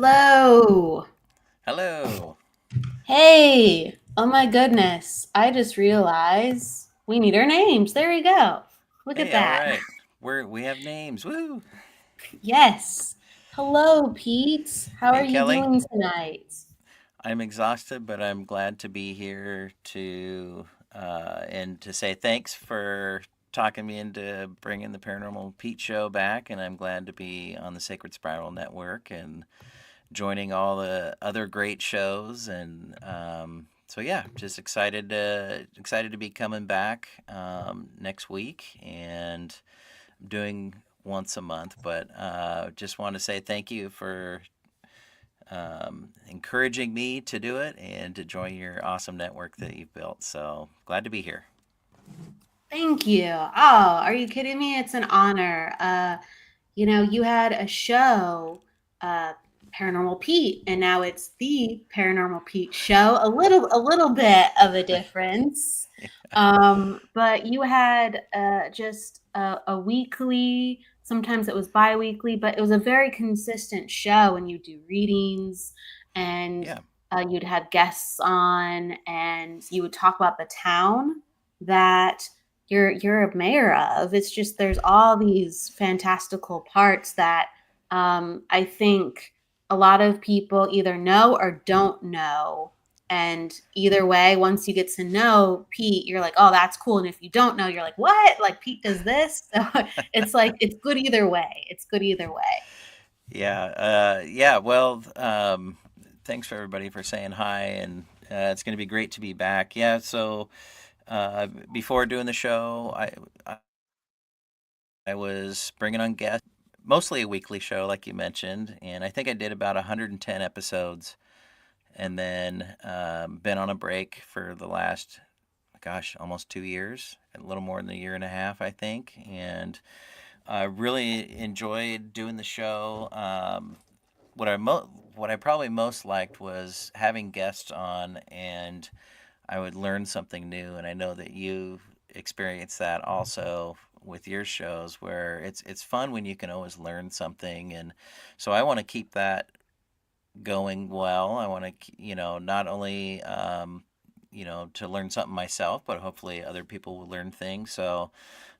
Hello. Hello. Hey. Oh my goodness. I just realized we need our names. There we go. Look at Hey, all that. right. We have names. Woo. Yes. Hello, Pete. How are Hey, you Kelly. doing tonight? I'm exhausted, but I'm glad to be here and to say thanks for talking me into bringing the Paranormal Pete show back, and I'm glad to be on the Sacred Spiral Network and joining all the other great shows. And so yeah, just excited to be coming back next week and doing once a month, but just want to say thank you for encouraging me to do it and to join your awesome network that you've built. So glad to be here. Thank you. Oh, are you kidding me? It's an honor. You had a show, uh, Paranormal Pete, and now it's the Paranormal Pete show. A little bit of a difference. But you had just a weekly, sometimes it was bi-weekly, but it was a very consistent show, and you do readings, and Yeah. you'd have guests on, and you would talk about the town that you're a mayor of. It's just there's all these fantastical parts that I think a lot of people either know or don't know. And either way, once you get to know Pete, you're like, oh, that's cool. And if you don't know, you're like, what? Like Pete does this? So it's like it's good either way. It's good either way. Yeah. Well, thanks for everybody for saying hi, and it's going to be great to be back. Yeah. So before doing the show, I was bringing on guests, mostly a weekly show, like you mentioned, and I think I did about 110 episodes, and then been on a break for the last, gosh, almost 2 years, a little more than a year and a half, I think, and I really enjoyed doing the show. What I probably most liked was having guests on, and I would learn something new. And I know that you experience that also with your shows, where it's fun when you can always learn something. And so I want to keep that going well. I want to, not only to learn something myself, but hopefully other people will learn things. So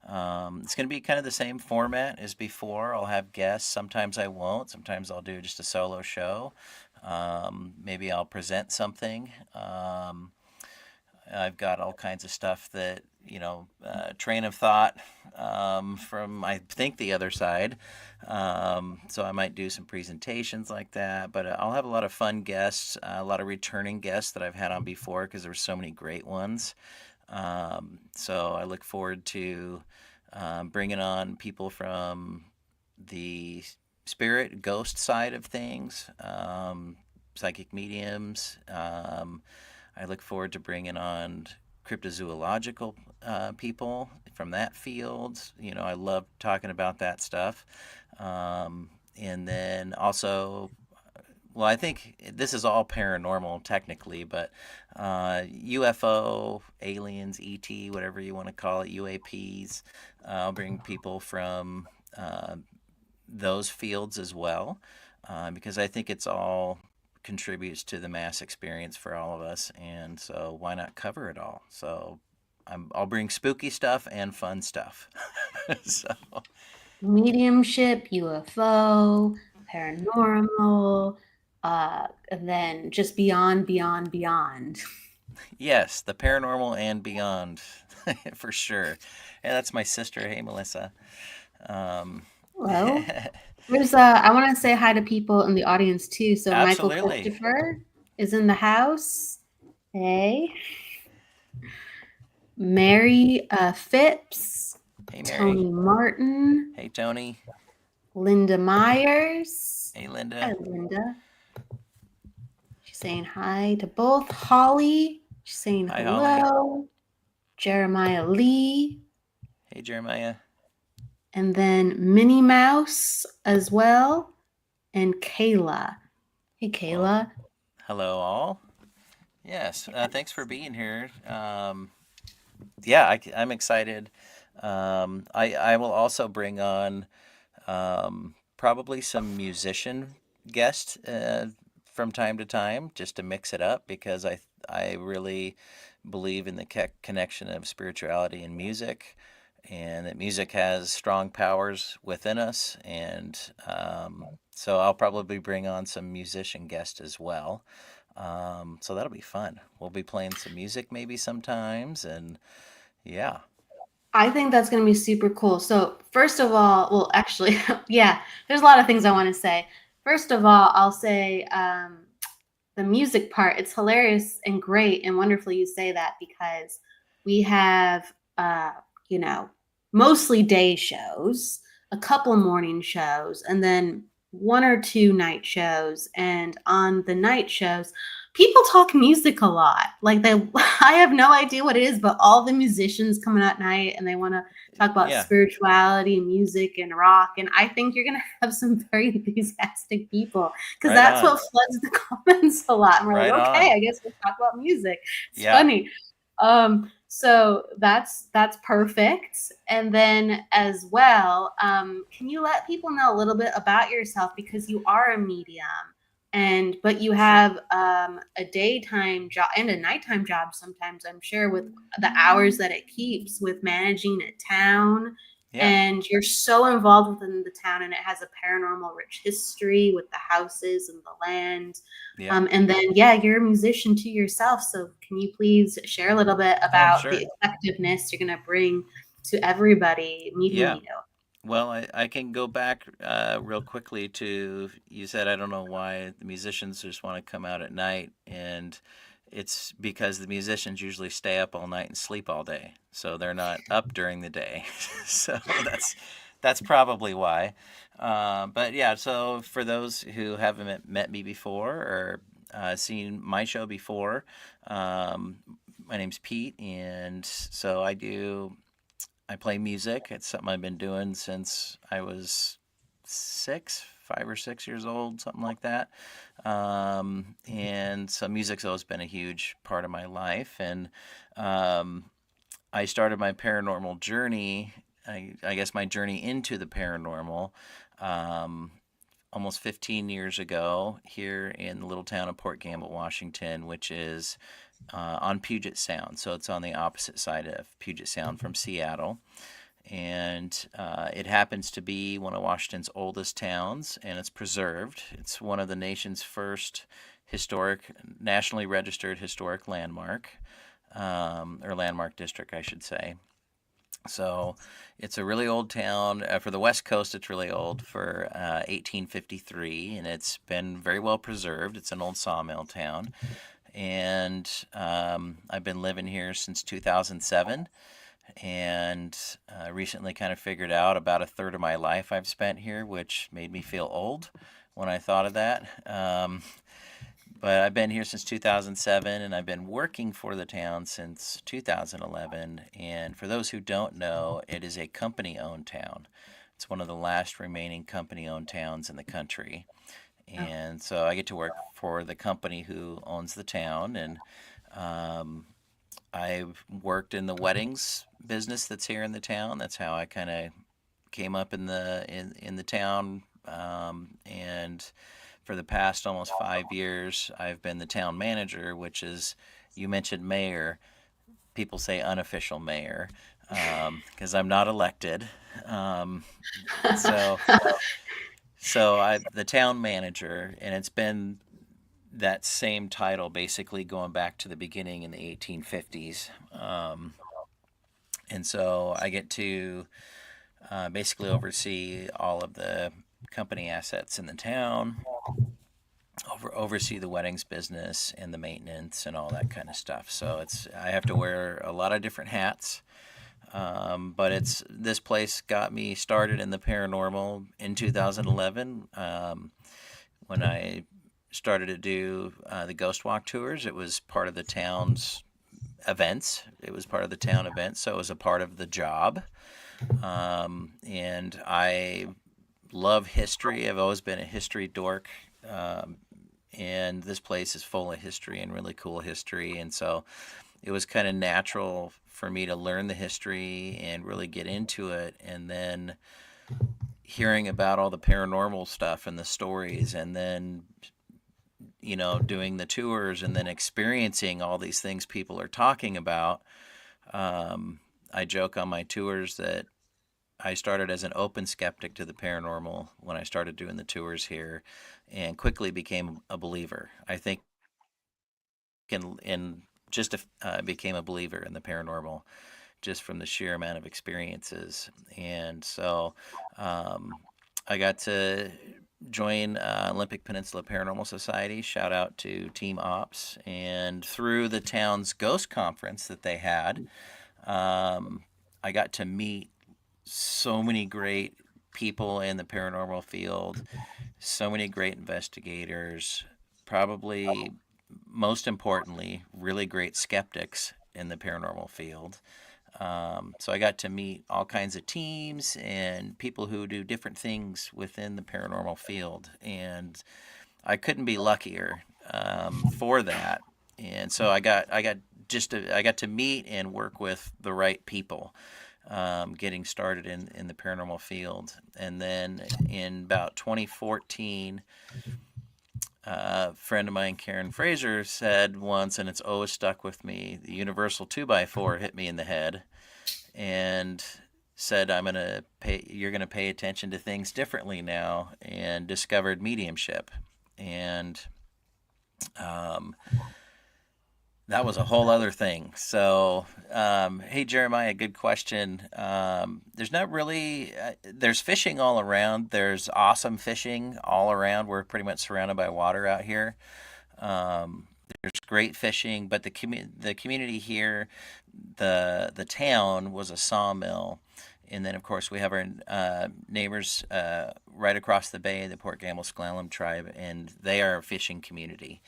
it's going to be kind of the same format as before. I'll have guests. Sometimes I won't. Sometimes I'll do just a solo show. Maybe I'll present something. I've got all kinds of stuff that, train of thought from, I think, the other side. So I might do some presentations like that, but I'll have a lot of fun guests, a lot of returning guests that I've had on before because there were so many great ones. So I look forward to bringing on people from the spirit, ghost side of things, psychic mediums. I look forward to bringing on cryptozoological people from that field. I love talking about that stuff. And then also, well, I think this is all paranormal technically, but UFO, aliens, ET, whatever you want to call it, UAPs. I'll bring people from uh, those fields as well, because I think it's all contributes to the mass experience for all of us, and so why not cover it all? So I'll bring spooky stuff and fun stuff. So Mediumship, UFO, paranormal, and then just beyond, beyond, beyond. yes, the paranormal and beyond, for sure. And that's my sister. Hey, Melissa. Um, Hello. I want to say hi to people in the audience too. So Michael absolutely. Christopher is in the house. Hey. Mary Phipps, Hey, Mary. Tony Martin, Hey, Tony. Linda Myers. Hey, Hi, Linda. Linda. She's saying hi to both. Holly, she's saying Hi, Holly. hello. Jeremiah Lee, Hey, Jeremiah. and then Minnie Mouse as well, and Kayla. Hey, Well, Kayla. hello, all. Yes, thanks for being here. Yeah, I'm excited. I will also bring on probably some musician guest from time to time just to mix it up because I really believe in the connection of spirituality and music, and that music has strong powers within us. And so I'll probably bring on some musician guests as well. So that'll be fun. We'll be playing some music maybe sometimes, and yeah, I think that's going to be super cool. So, first of all, well, actually, yeah, there's a lot of things I want to say. First of all, I'll say the music part. It's hilarious and great and wonderful you say that because we have, you know, mostly day shows, a couple morning shows, and then one or two night shows. And on the night shows, people talk music a lot. Like they, I have no idea what it is, but all the musicians coming at night and they want to talk about yeah, spirituality and music and rock. And I think you're gonna have some very enthusiastic people because right that's on, what floods the comments a lot. And we're like, right okay, on. I guess we'll talk about music. It's Yeah, funny. So that's perfect. And then as well, can you let people know a little bit about yourself because you are a medium and but you sure. have a daytime job and a nighttime job sometimes, I'm sure, with the hours that it keeps with managing a town, Yeah, and you're so involved within the town and it has a paranormal rich history with the houses and the land. yeah. And then, yeah, you're a musician to yourself. So, can you please share a little bit Oh, about sure. the effectiveness you're going to bring to everybody meeting Yeah. you? Well, I can go back real quickly to you said I don't know why the musicians just want to come out at night, and it's because the musicians usually stay up all night and sleep all day, so they're not up during the day. So that's probably why. But yeah, so for those who haven't met me before or seen my show before, um, my name's Pete, and so I play music. It's something I've been doing since I was 5 or 6 years old, something like that. And so music's always been a huge part of my life. And um, I started my paranormal journey, I guess my journey into the paranormal, um, almost 15 years ago here in the little town of Port Gamble, Washington, which is on Puget Sound. So it's on the opposite side of Puget Sound from Seattle. And it happens to be one of Washington's oldest towns, and it's preserved. It's one of the nation's first historic, nationally registered historic landmark, or landmark district, I should say. So it's a really old town. For the West Coast, it's really old for 1853, and it's been very well preserved. It's an old sawmill town. And I've been living here since 2007, and recently kind of figured out about a third of my life I've spent here, which made me feel old when I thought of that. But I've been here since 2007, and I've been working for the town since 2011. And for those who don't know, it is a company owned town. It's one of the last remaining company owned towns in the country. Oh, And so I get to work for the company who owns the town. And um, I've worked in the weddings business that's here in the town. That's how I kind of came up in the town. And for the past almost 5 years, I've been the town manager, which is, you mentioned mayor. People say unofficial mayor because I'm not elected. Um, so I'm the town manager, and it's been that same title basically going back to the beginning in the 1850s. And so I get to basically oversee all of the company assets in the town, oversee the weddings business and the maintenance and all that kind of stuff. So I have to wear a lot of different hats. But it's this place got me started in the paranormal in 2011 when I started to do the ghost walk tours. It was part of the town's events. It was part of the town events, so it was a part of the job. And I love history. I've always been a history dork. And this place is full of history and really cool history. And so it was kind of natural for me to learn the history and really get into it. And then hearing about all the paranormal stuff and the stories, and then doing the tours and then experiencing all these things people are talking about. I joke on my tours that I started as an open skeptic to the paranormal when I started doing the tours here, and quickly became a believer. I think in just became a believer in the paranormal just from the sheer amount of experiences. And so um, I got to join Olympic Peninsula Paranormal Society. Shout out to Team Ops. And through the town's ghost conference that they had, um, I got to meet so many great people in the paranormal field, so many great investigators, probably most importantly, really great skeptics in the paranormal field. So I got to meet all kinds of teams and people who do different things within the paranormal field, and I couldn't be luckier for that. And so I got to meet and work with the right people, getting started in the paranormal field. And then in about 2014, a friend of mine, Karen Fraser, said once, and it's always stuck with me, the universal 2x4 hit me in the head and said, you're gonna pay attention to things differently now, and discovered mediumship. And um, that was a whole other thing. So, hey, Jeremiah, good question. There's not really, there's fishing all around. There's awesome fishing all around. We're pretty much surrounded by water out here. Um, there's great fishing, but the community here, the town was a sawmill, and then of course we have our neighbors right across the bay, the Port Gamble Sklallam tribe, and they are a fishing community.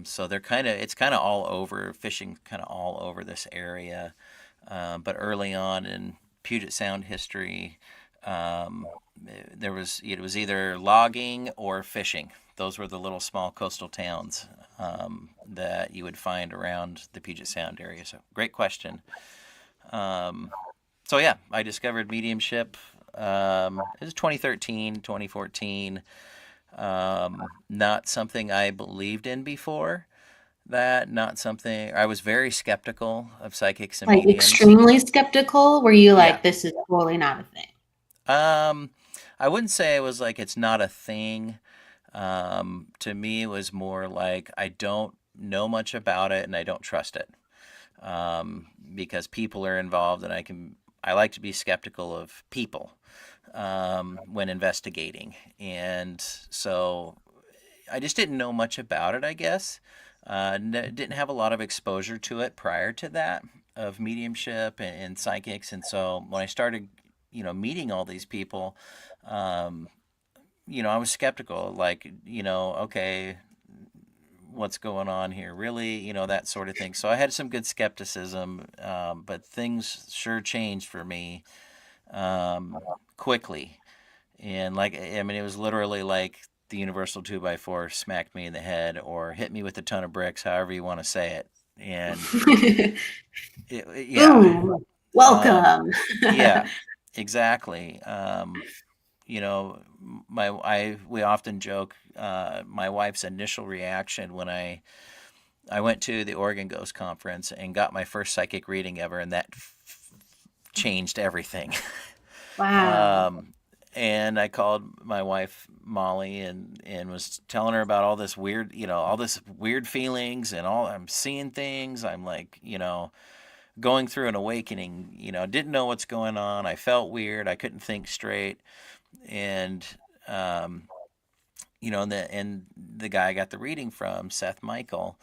So it's kind of all over fishing, kind of all over this area. But early on in Puget Sound history, um, it was either logging or fishing. Those were the little small coastal towns that you would find around the Puget Sound area. So great question. Um, so yeah, I discovered mediumship. It was 2013, 2014. Not something I believed in before. That not something I was very skeptical of psychics and Like mediums. extremely skeptical? Were you Yeah. like, this is totally not a thing? Um, I wouldn't say it was like it's not a thing. To me, it was more like I don't know much about it and I don't trust it, because people are involved, and I like to be skeptical of people when investigating, and so I just didn't know much about it, I guess. Didn't have a lot of exposure to it prior to that of mediumship and psychics, and so when I started, meeting all these people, um, I was skeptical, like, okay, what's going on here, really, that sort of thing. So I had some good skepticism, but things sure changed for me quickly. And like, I mean, it was literally like the universal 2x4 smacked me in the head or hit me with a ton of bricks, however you want to say it. And yeah, Boom. um, Welcome. yeah, exactly. We often joke, my wife's initial reaction when I went to the Oregon Ghost Conference and got my first psychic reading ever, and that changed everything. Wow. Um, and I called my wife Molly and was telling her about all this weird, all this weird feelings, and all I'm seeing things. I'm like, going through an awakening. Didn't know what's going on. I felt weird. I couldn't think straight, and um, and the guy I got the reading from, Seth Michael,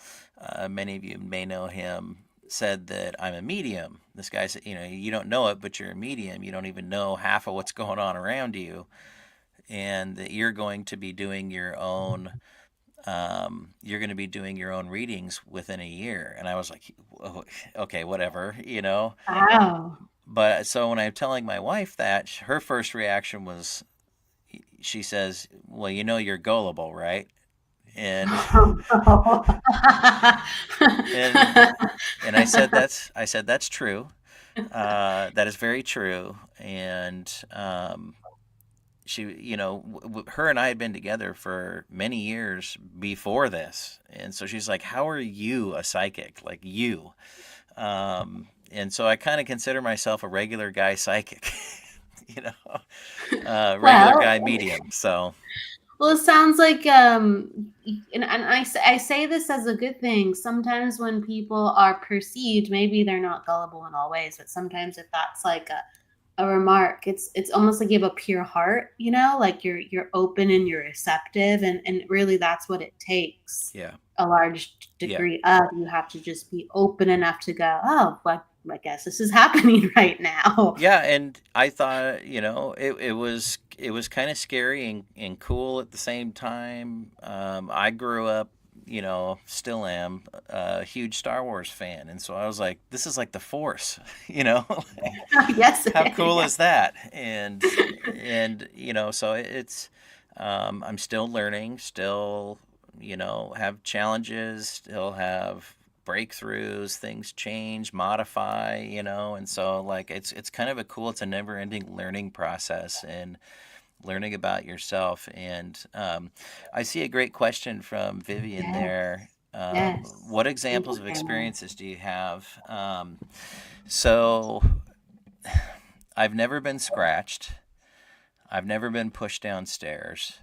many of you may know him, said that I'm a medium. This guy said, you don't know it, but you're a medium. You don't even know half of what's going on around you, and that you're going to be doing your own readings within a year. And I was like, "Oh, okay, whatever. Wow. But so when I'm telling my wife that, her first reaction was, she says, "Well, you're gullible, right?" And and and I said that's true. That is very true. And she, her and I had been together for many years before this, and so she's like, "How are you a psychic? Like you?" And so I kind of consider myself a regular guy psychic, you know, regular Well, guy medium. So well, it sounds like, and I say this as a good thing. Sometimes when people are perceived, maybe they're not gullible in all ways, but sometimes if that's like a remark, it's almost like you have a pure heart, like you're open and you're receptive, and really that's what it takes. yeah, A large yeah. degree of you have to just be open enough to go, oh, well, I guess this is happening right now. Yeah, and I thought, it was kind of scary and cool at the same time. I grew up, still am a huge Star Wars fan, and so I was like, this is like the Force, like, Yes, how cool yeah. is that? And so I'm still learning, still, have challenges, still have breakthroughs, things change, modify, and so like it's kind of it's a never-ending learning process and learning about yourself. And I see a great question from Vivian Yes, there. yes. What Thank examples you of very much. experiences do you have? So I've never been scratched. I've never been pushed downstairs,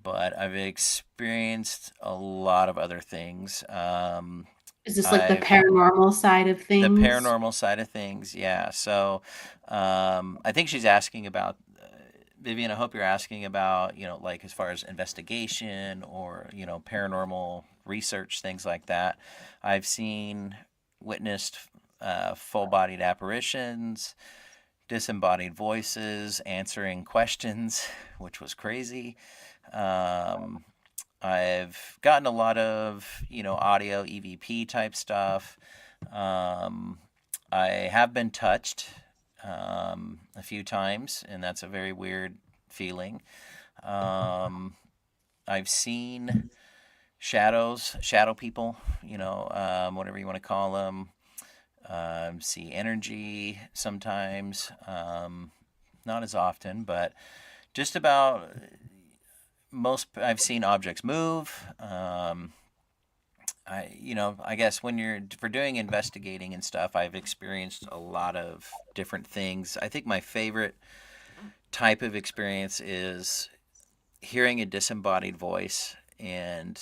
but I've experienced a lot of other things. Is this like the I've paranormal side of The things? paranormal side of things, yeah. So, I think she's asking about Vivian. I hope you're asking about, like as far as investigation or paranormal research, things like that. I've seen, witnessed full-bodied apparitions, disembodied voices answering questions, which was crazy. Um, I've gotten a lot of, audio EVP type stuff. Um, I have been touched a few times, and that's a very weird feeling. Um, I've seen shadow people, whatever you want to call them. See energy sometimes, not as often, but just about most. I've seen objects move. I guess when you're for doing investigating and stuff, I've experienced a lot of different things. I think my favorite type of experience is hearing a disembodied voice and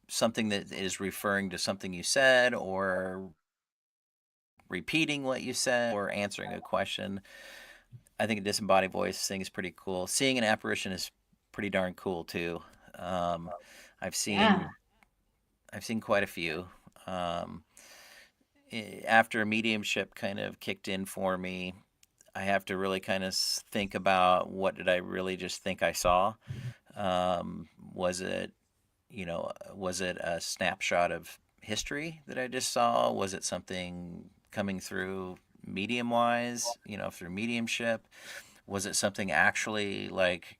something that is referring to something you said or repeating what you said or answering a question. I think a disembodied voice thing is pretty cool. Seeing an apparition is pretty darn cool too. Um, I've Yeah. seen I've seen quite a few. Um, After mediumship kind of kicked in for me, I have to really kind of think about what did I really just think I saw. Was it, was it a snapshot of history that I just saw? Was it something coming through medium wise, through mediumship? Was it something actually like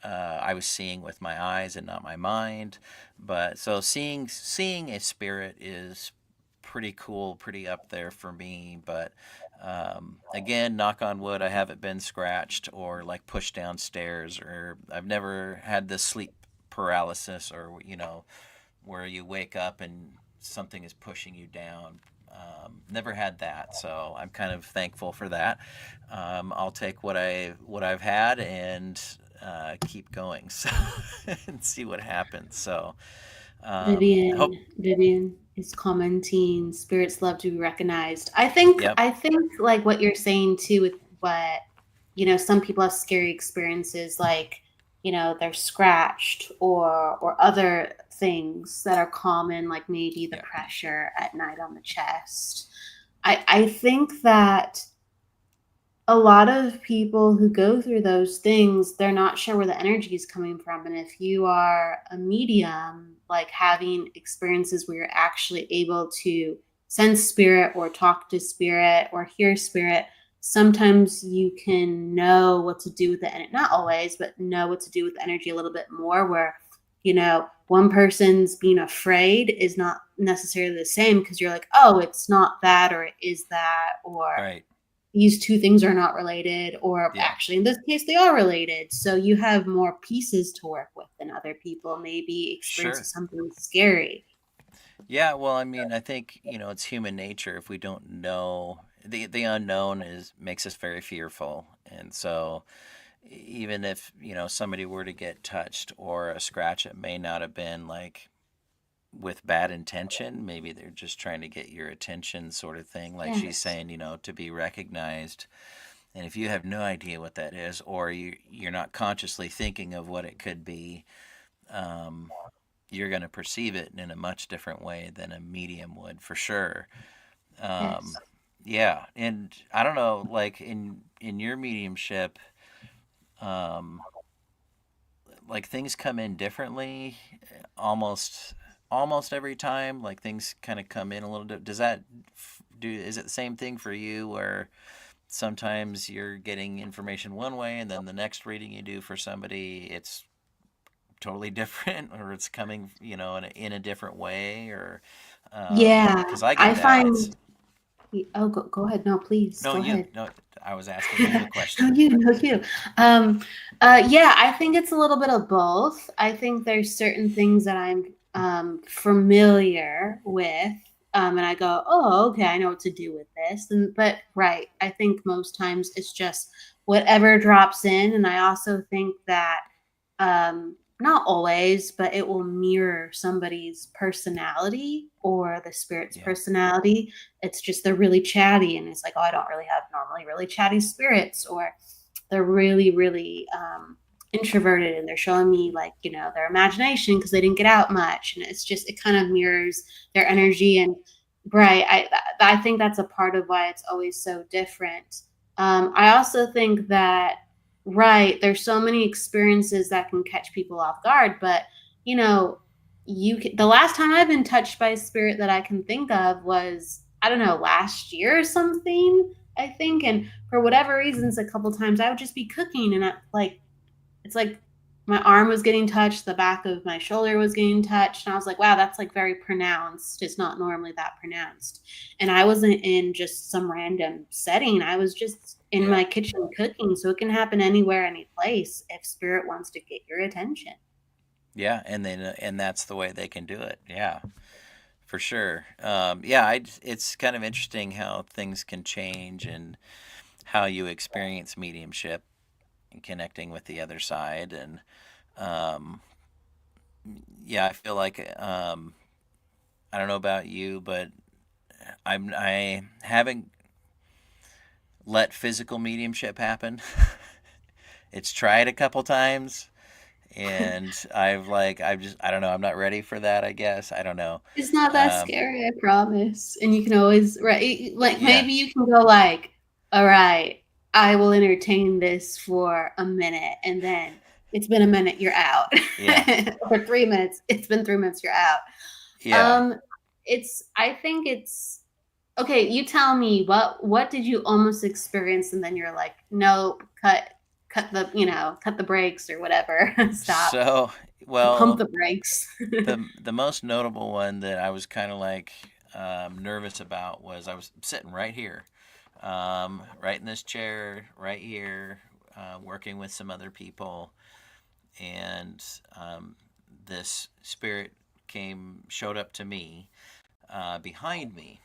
I was seeing with my eyes and not my mind? But so seeing a spirit is pretty cool, pretty up there for me. But again, knock on wood, I haven't been scratched or like pushed downstairs, or I've never had this sleep paralysis, or where you wake up and something is pushing you down. Never had that, so I'm kind of thankful for that. I'll take what I've had and keep going, so and see what happens. So I hope. Vivian is commenting, spirits love to be recognized. I think Yep. I think like what you're saying too with what some people have scary experiences like, they're scratched or other things that are common, like maybe the Yeah. pressure at night on the chest. I think that a lot of people who go through those things, they're not sure where the energy is coming from. And if you are a medium, like having experiences where you're actually able to sense spirit or talk to spirit or hear spirit, sometimes you can know what to do with it. And not always, but know what to do with the energy a little bit more. Where, one person's being afraid is not necessarily the same because you're like, oh, it's not that, or it is that, or Right. these two things are not related, or Yeah, actually in this case they are related. So you have more pieces to work with than other people maybe experiencing sure. something scary. Yeah, well, I mean, I think, it's human nature. If we don't know, the unknown is makes us very fearful. And so even if, somebody were to get touched or a scratch, it may not have been like with bad intention. Maybe they're just trying to get your attention, sort of thing. Like she's Yes. saying, to be recognized. And if you have no idea what that is, or you're not consciously thinking of what it could be, um, you're going to perceive it in a much different way than a medium would, for sure. Yes. Um, yeah, and I don't know, like in your mediumship, um, like things come in differently, almost every time. Like things kind of come in a little bit. Does that do? Is it the same thing for you, where sometimes you're getting information one way, and then the next reading you do for somebody, it's totally different, or it's coming, in a different way, or Yeah, because I I get that. It's find. Oh, go ahead. No, please no go you ahead. no. I was asking you the No, question. you, no, you. Yeah, I think it's a little bit of both. I think there's certain things that I'm familiar with, and I go, oh, okay, I know what to do with this. And but right, I think most times it's just whatever drops in, and I also think that not always, but it will mirror somebody's personality or the spirit's Yeah, personality. It's just they're really chatty, and it's like, oh, I don't really have normally really chatty spirits, or they're really, really introverted, and they're showing me like their imagination because they didn't get out much, and it's just it kind of mirrors their yeah, energy. And right, I think that's a part of why it's always so different. I also think that right, there's so many experiences that can catch people off guard, but you know the last time I've been touched by a spirit that I can think of was, I don't know, last year or something, I think. And for whatever reasons, a couple times I would just be cooking, and it's like my arm was getting touched, the back of my shoulder was getting touched, and I was like, wow, that's like very pronounced. It's not normally that pronounced. And I wasn't in just some random setting. I was just in yeah, my kitchen cooking. So it can happen anywhere, any place if spirit wants to get your attention. yeah. And that's the way they can do it. Yeah, for sure. Yeah, it's kind of interesting how things can change and how you experience mediumship and connecting with the other side. And um, yeah, I feel like I don't know about you, but I haven't let physical mediumship happen. It's tried a couple times, and I don't know, I'm not ready for that, I guess. I don't know. It's not that Um, scary, I promise. And you can always, right, like yeah, maybe you can go like, all right, I will entertain this for a minute, and then it's been a minute, you're out. yeah, For 3 minutes, it's been 3 minutes, you're out. yeah. Um, I think it's okay. You tell me what did you almost experience, and then you're like, nope, cut the brakes or whatever, stop, So, pump well, the brakes. the most notable one that I was kind of like nervous about was I was sitting right here, right in this chair, right here, working with some other people, and this spirit showed up to me, behind me,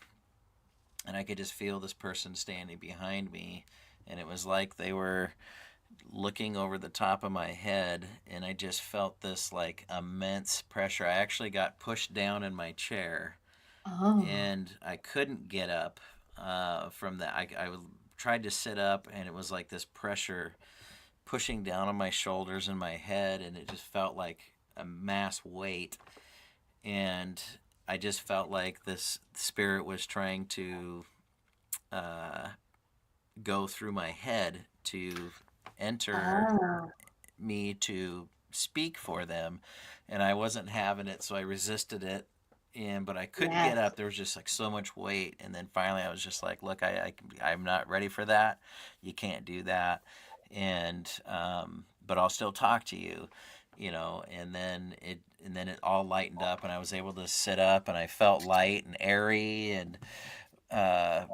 and I could just feel this person standing behind me, and it was like they were looking over the top of my head, and I just felt this like immense pressure. I actually got pushed down in my chair, Oh. and I couldn't get up from that. I tried to sit up, and it was like this pressure pushing down on my shoulders and my head, and it just felt like a mass weight. And I just felt like this spirit was trying to uh, go through my head to enter Oh, me to speak for them, and I wasn't having it, so I resisted it. And but I couldn't get yes. up. There was just like so much weight, and then finally I was just like, "Look, I'm not ready for that. You can't do that." And but I'll still talk to you, And then it all lightened up, and I was able to sit up, and I felt light and airy, and uh,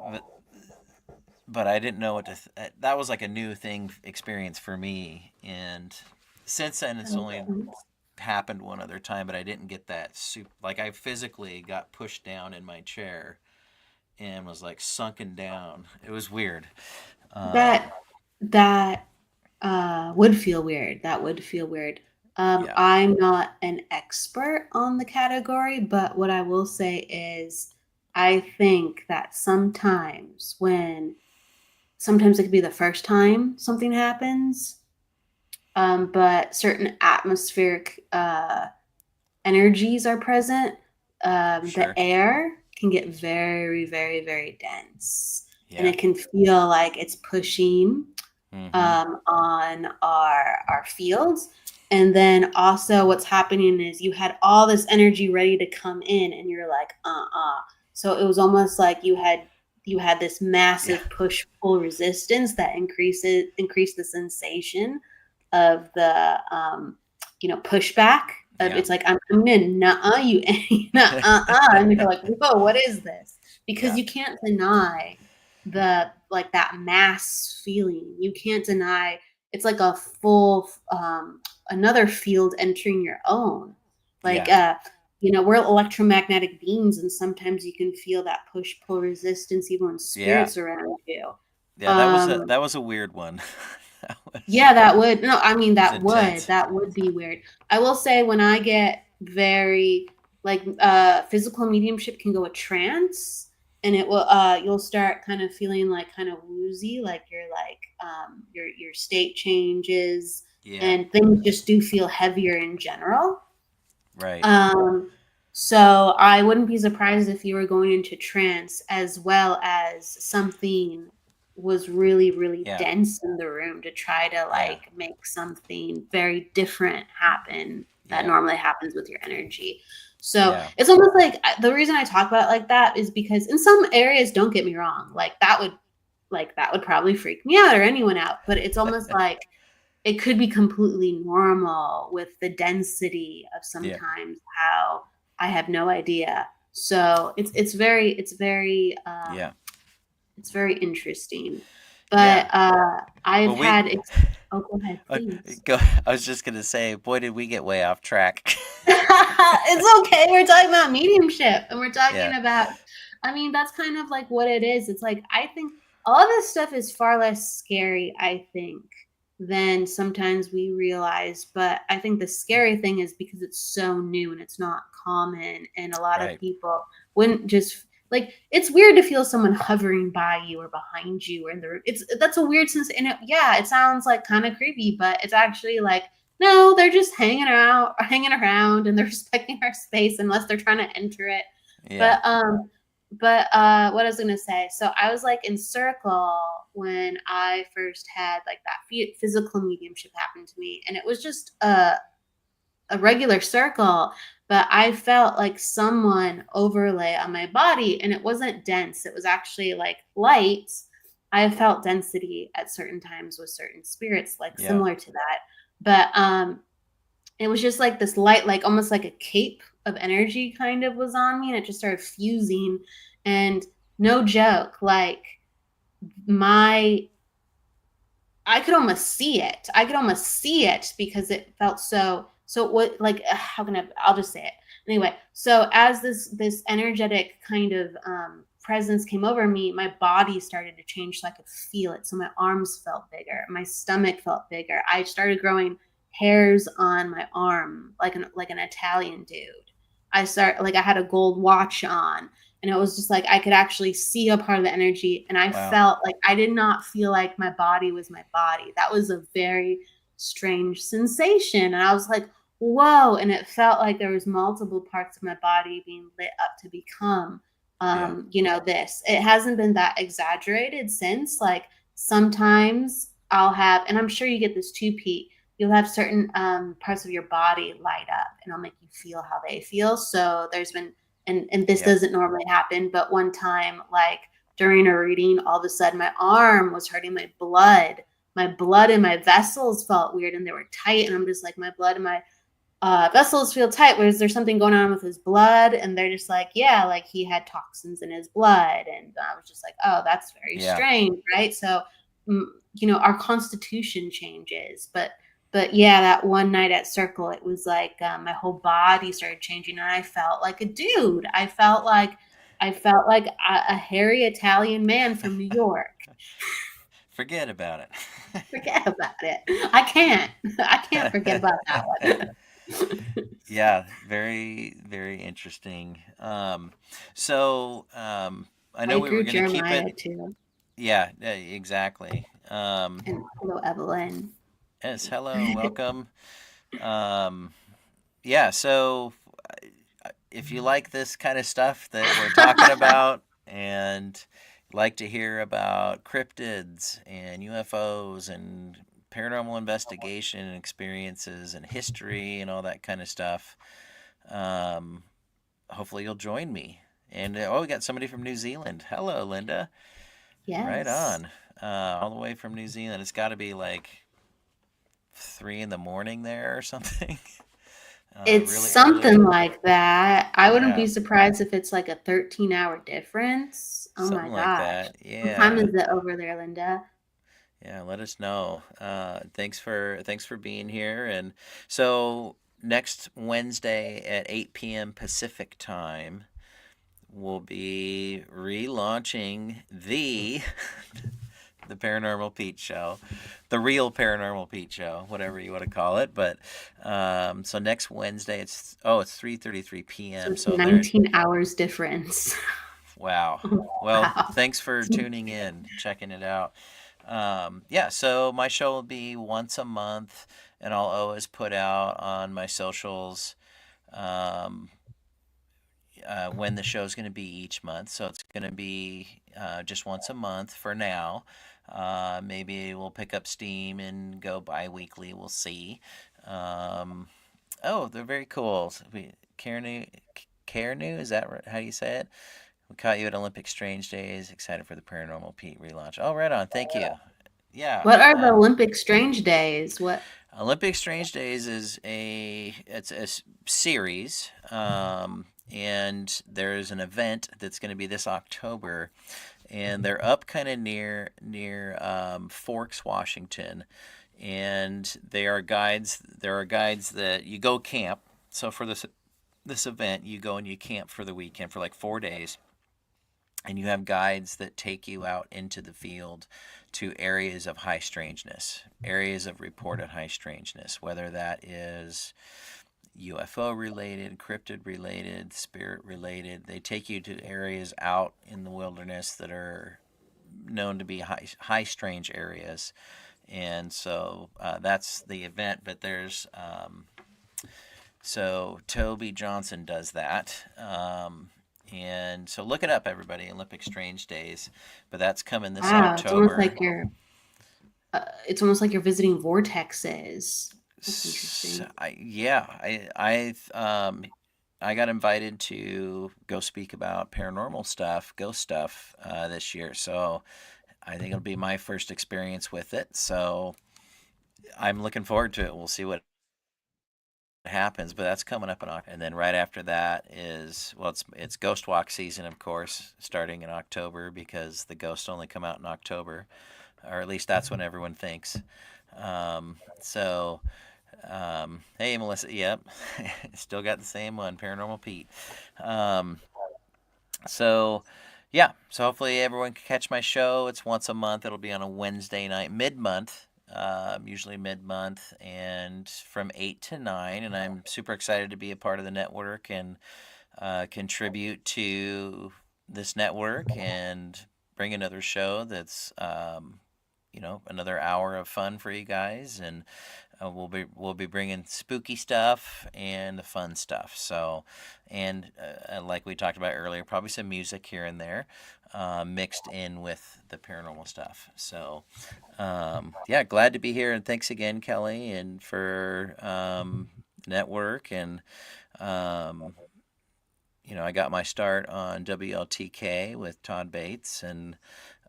but I didn't know what to. That was like a new thing experience for me, and since then it's only happened one other time, but I didn't get that super. Like I physically got pushed down in my chair and was like sunken down. It was weird. Um, That that would feel weird. That would feel weird. yeah, I'm not an expert on the category, but what I will say is I think that sometimes it could be the first time something happens, but certain atmospheric energies are present. The sure. air can get very, very, very dense, and Yeah. it can feel like it's pushing Mm-hmm. on our fields. And then also what's happening is you had all this energy ready to come in, and you're like, So it was almost like you had this Yeah. massive push pull resistance that increased the sensation of the pushback of Yeah. it's like I'm in you and you're like, whoa, what is this? Because Yeah. you can't deny the like that mass feeling. You can't deny it's like a full another field entering your own. Like Yeah. we're electromagnetic beings, and sometimes you can feel that push pull resistance even when Yeah. spirits around you. Yeah. Um That was a weird one. that was yeah, that would no, I mean it was intense. that would be weird. I will say when I get very like physical mediumship can go a trance, and it will you'll start kind of feeling like kind of woozy, like you're like your state changes, Yeah. and things just do feel heavier in general. Right. Um, so I wouldn't be surprised if you were going into trance as well as something was really, really Yeah. dense in the room to try to Yeah. like make something very different happen that Yeah. normally happens with your energy. So Yeah. it's almost like the reason I talk about it like that is because in some areas, don't get me wrong, like that would probably freak me out or anyone out, but it's almost like it could be completely normal with the density of Yeah. sometimes how I have no idea. So Yeah. it's very interesting. Yeah. But I've Well, we had oh, go ahead, uh, please. go. I was just gonna say, boy, did we get way off track. It's okay. We're talking about mediumship, and we're Yeah. talking about I mean, that's kind of like what it is. It's like I think a lot of this stuff is far less scary, I think, than sometimes we realize. But I think the scary thing is because it's so new and it's not common, and a lot of Right. people wouldn't just like it's weird to feel someone hovering by you or behind you or in the room. That's a weird sense, and yeah, it sounds like kind of creepy, but it's actually like no, they're just hanging around, and they're respecting our space unless they're trying to enter it. Yeah. But what I was gonna say, so I was like in circle when I first had like that physical mediumship happen to me, and it was just a regular circle, but I felt like someone overlay on my body, and it wasn't dense. It was actually like light. I felt density at certain times with certain spirits, like Yeah. similar to that. But it was just like this light, like almost like a cape of energy kind of was on me, and it just started fusing. And no joke, like my I could almost see it. I could almost see it because it felt so what like how can I'll just say it. Anyway, so as this energetic kind of presence came over me, my body started to change so I could feel it. So my arms felt bigger, my stomach felt bigger. I started growing hairs on my arm like an Italian dude. I had a gold watch on, and it was just like I could actually see a part of the energy, and I Wow. felt like I did not feel like my body was my body. That was a very strange sensation, and I was like, whoa. And it felt like there was multiple parts of my body being lit up to become Yeah. this. It hasn't been that exaggerated since. Like sometimes I'll have, and I'm sure you get this too, Pete, you'll have certain parts of your body light up, and it'll make you feel how they feel. So there's been and this Yep. doesn't normally happen, but one time, like during a reading, all of a sudden my arm was hurting, my blood and my vessels felt weird, and they were tight, and I'm just like, my blood and my vessels feel tight. Was there something going on with his blood? And they're just like, yeah, like he had toxins in his blood. And I was just like, oh, that's very Yeah. strange, right? So, our constitution changes, but yeah, that one night at Circle, it was like my whole body started changing, and I felt like a dude. I felt like a hairy Italian man from New York. Forget about it. Forget about it. I can't. I can't forget about that one. Yeah, very, very interesting. I know I we were grew going to keep it. Jeremiah too. Yeah, exactly. And hello, Evelyn. Yes, hello, welcome. Um, yeah, so if you like this kind of stuff that we're talking about and like to hear about cryptids and UFOs and paranormal investigation experiences and history and all that kind of stuff, um, hopefully you'll join me. And we got somebody from New Zealand. Hello, Linda. Right Yes. on. All the way from New Zealand. It's got to be like 3 in the morning there or something. It's Really early. something like that. I wouldn't Yeah, be surprised if it's like a 13-hour difference. Oh my something like gosh. that. What time Yeah. is it over there, Linda? Yeah, let us know. Thanks for being here. And so next Wednesday at 8 p.m. Pacific time, we'll be relaunching the Paranormal Pete Show, the real Paranormal Pete Show, whatever you want to call it. But so next Wednesday, it's 3:33 So p.m. it's So there, 19 hours difference. wow. Well, Wow. thanks for tuning in, checking it out. Yeah, so my show will be once a month, and I'll always put out on my socials um, when the show's going to be each month. So it's going to be just once a month for now. Maybe we'll pick up steam and go bi-weekly. We'll see. Um, oh, they're very cool. Carnu, is that how you say it? We caught you at Olympic Strange Days. Excited for the Paranormal Pete relaunch. Oh, right on. Thank you. Yeah. What are the Olympic Strange Days? What? Olympic Strange Days is a series, and there's an event that's going to be this October, and they're up kind of near Forks, Washington, and they are guides. There are guides that you go camp. So for this event, you go and you camp for the weekend for like 4 days, and you have guides that take you out into the field to areas of high strangeness, areas of reported high strangeness, whether that is UFO related, cryptid related, spirit related. They take you to areas out in the wilderness that are known to be high strange areas. And so that's the event. But so Toby Johnson does that. And so look it up, everybody. Olympic Strange Days, but that's coming this Wow, it's almost October. like you're visiting vortexes. That's interesting. I got invited to go speak about paranormal stuff, ghost stuff this year. So I think it'll be my first experience with it. So I'm looking forward to it. We'll see what happens, but that's coming up in October. And then right after that is, well, it's Ghost Walk season, of course, starting in October because the ghosts only come out in October, or at least that's when everyone thinks. So hey, Melissa. Yep, still got the same one, Paranormal Pete. Um, so yeah, so hopefully everyone can catch my show. It's once a month. It'll be on a Wednesday night, mid-month. Usually mid-month and from 8 to 9, and I'm super excited to be a part of the network and contribute to this network and bring another show that's another hour of fun for you guys, and we'll be bringing spooky stuff and the fun stuff. So, and like we talked about earlier, probably some music here and there, mixed in with the paranormal stuff. So, yeah, glad to be here, and thanks again, Kelly, and for network and. Um, I got my start on WLTK with Todd Bates, and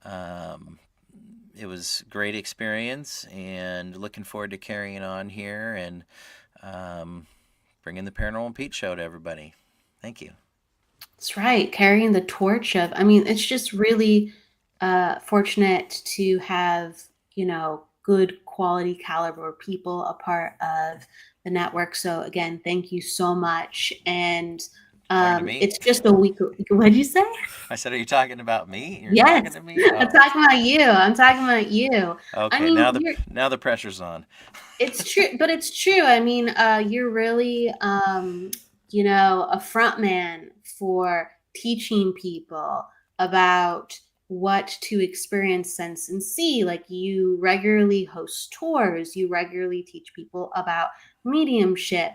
um, it was a great experience, and looking forward to carrying on here. And bringing the Paranormal Pete Show to everybody. Thank you. That's right. Carrying the torch of, I mean, it's just really fortunate to have, good quality caliber people a part of the network. So again, thank you so much. And Talking to me? it's just a week. What did you say? I said, are you talking about me? You're talking Yes, to me? I'm Oh, talking about you. I'm talking about you. I okay. mean, Now the pressure's on. it's true, but it's true. I mean, you're really, a front man for teaching people about what to experience, sense, and see. Like you regularly host tours, you regularly teach people about mediumship.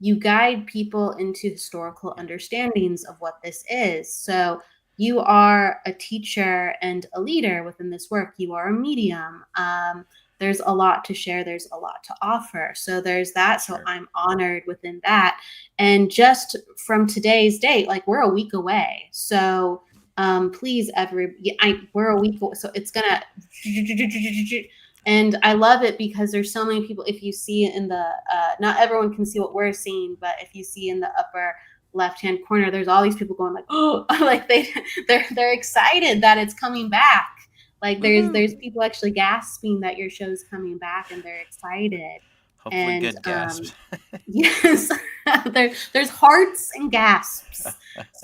You guide people into historical understandings of what this is. So you are a teacher and a leader within this work. You are a medium. There's a lot to share, there's a lot to offer, so there's that. So Sure. I'm honored within that. And just from today's date, like we're a week away, so please we're a week, so it's gonna, and I love it because there's so many people. If you see in the not everyone can see what we're seeing, but if you see in the upper left hand corner, there's all these people going like, oh, like they're excited that it's coming back. Like Woohoo! there's people actually gasping that your show's coming back and they're excited. Hopefully, And good gasps. yes, there's hearts and gasps.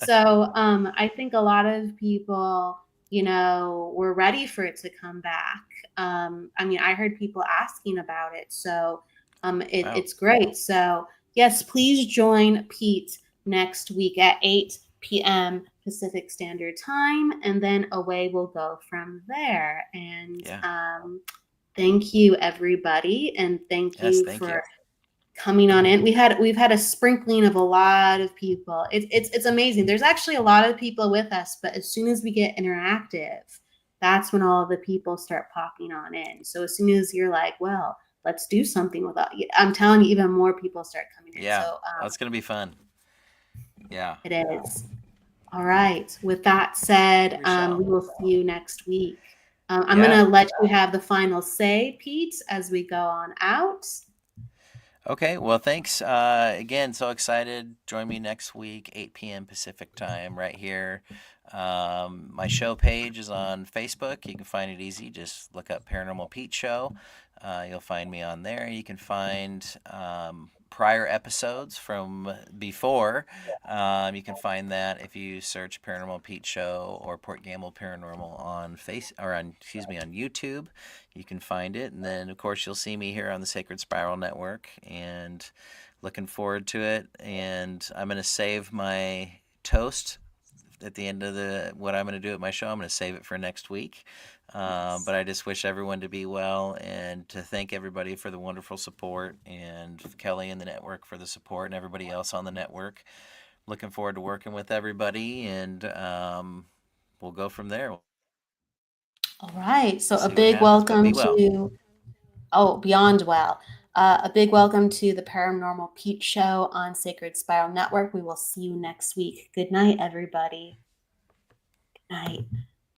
So I think a lot of people, were ready for it to come back. I mean, I heard people asking about it, so Wow. it's great. So yes, please join Pete next week at 8 p.m. Pacific Standard Time, and then away we'll go from there. And Yeah. thank you, everybody, and thank Yes, you thank you. for coming on in. We've had a sprinkling of a lot of people. It's amazing. There's actually a lot of people with us, but as soon as we get interactive, that's when all of the people start popping on in. So as soon as you're like, well, let's do something without, I'm telling you, even more people start coming in. Yeah. So That's going to be fun. Yeah. it is. All right. With that said, We shall. we will see you next week. I'm going Yeah. to let you have the final say, Pete, as we go on out. Okay, well, thanks. Again, so excited. Join me next week, 8 p.m. Pacific time, right here. My show page is on Facebook. You can find it easy. Just look up Paranormal Pete Show. You'll find me on there. You can find prior episodes from before. You can find that if you search Paranormal Pete Show or Port Gamble Paranormal on on YouTube. You can find it, and then of course you'll see me here on the Sacred Spiral Network, and looking forward to it. And I'm gonna save my toast at the end of what I'm gonna do at my show. I'm gonna save it for next week. Yes. But I just wish everyone to be well, and to thank everybody for the wonderful support, and Kelly and the network for the support, and everybody else on the network. Looking forward to working with everybody, and we'll go from there. All right. So a See what big happens. But be welcome well. to, oh, beyond well. A big welcome to the Paranormal Pete Show on Sacred Spiral Network. We will see you next week. Good night, everybody. Good night.